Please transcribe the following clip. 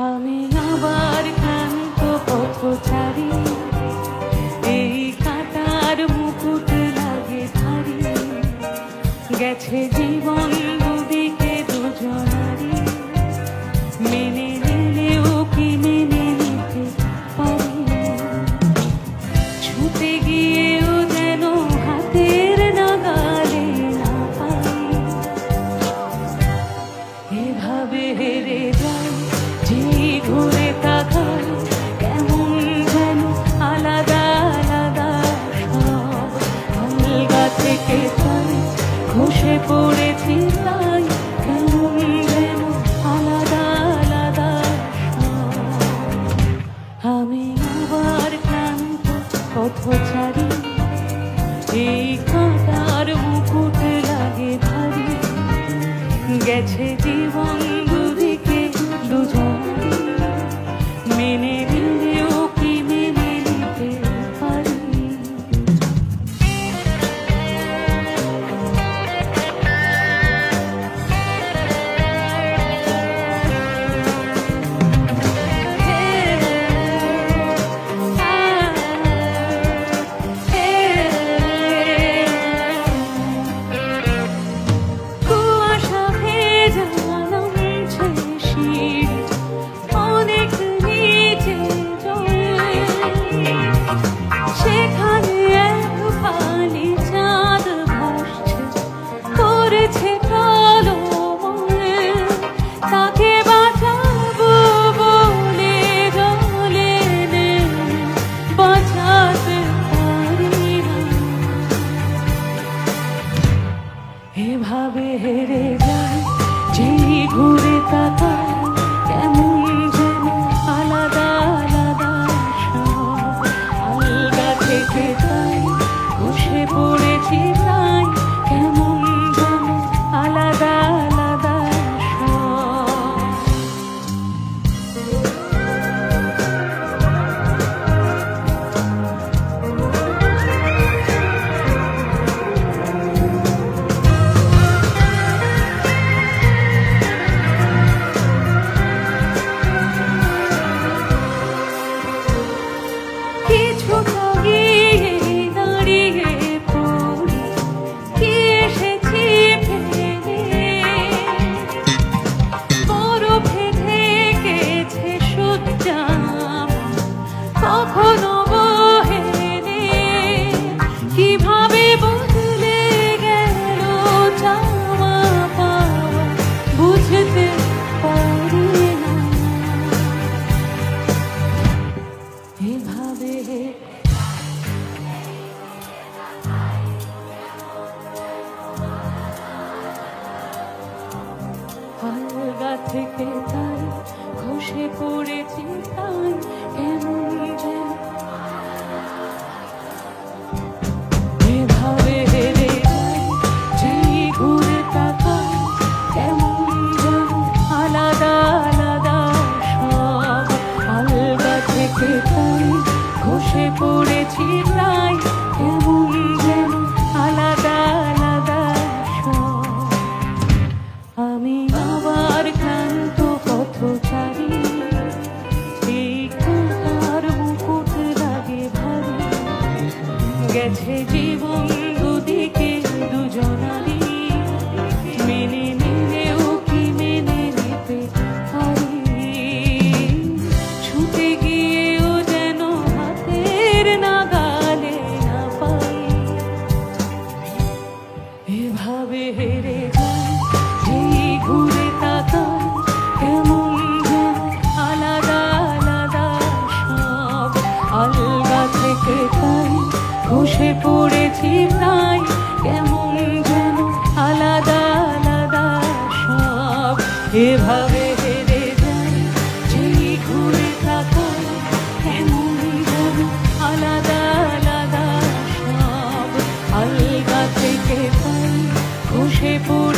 আমি আবার ক্লান্ত পথচারী, এই কাঁটার মুকুট লাগে ভারী। গেছে জীবন দুদিকে দুজনারই, মেনে নিলেও কি মেনে নিতে পারি। ছুটে গিয়েও যেন হাতের নাগালে না পাই। এভাবে হেরে যাই, যেই ঘুরে তাকাই কেমন যেন আলাদা আলাদা সব। আলগা থেকে তাই খসে পড়েছি, তাই কেমন যেন আলাদা আলাদা সব। আমি আবার ক্লান্ত পথচারী, এই কাঁটার মুকুট লাগে ভারী। গেছে জীবন দুদিকে দুজনারই, মেনে নিলেও কি মেনে নিতে পারি। এভাবে হেরে যাই, যেই ঘুরে তাকাই কেমন যেন আলাদা আলাদা সব। আলগা থেকে তাই বসে পড়েছি, তাই কেমন যেন আলাদা আলাদা সব। কখনো বহেনে কিভাবে বদলে গেল চাওয়া পাওয়া, বুঝতে পারি না। এভাবে আলগা থেকে তাই খসে পড়েছি, তাই কেমন যেন। এভাবে হেরে যাই, যেই ঘুরে তাকাই কেমন যেন আলাদা আলাদা সব। আলগা থেকে তাই খসে পড়েছি, তাই কেমন যেন আলাদা আলাদা সব। আমি আবার ক্লান্ত পথচারী, এই কাঁটার মুকুট লাগে ভারী। গেছে জীবন দুদিকে দুজনারই, মেনে নিলেও কি মেনে নিতে পারি। ছুটে গিয়েও যেন হাতের নাগালে না পাই। এভাবে হেরে যাই, যেই ঘুরে তাকাই কেমন যেন আলাদা আলাদা সব। আলগা থেকে তাই খসে পড়েছি, তাই কেমন যেন আলাদা আলাদা সব। এভাবে হেরে যাই, যেই ঘুরে তাকাই কেমন যেন আলাদা আলাদা সব। আলগা থেকে তাই খসে পড়ে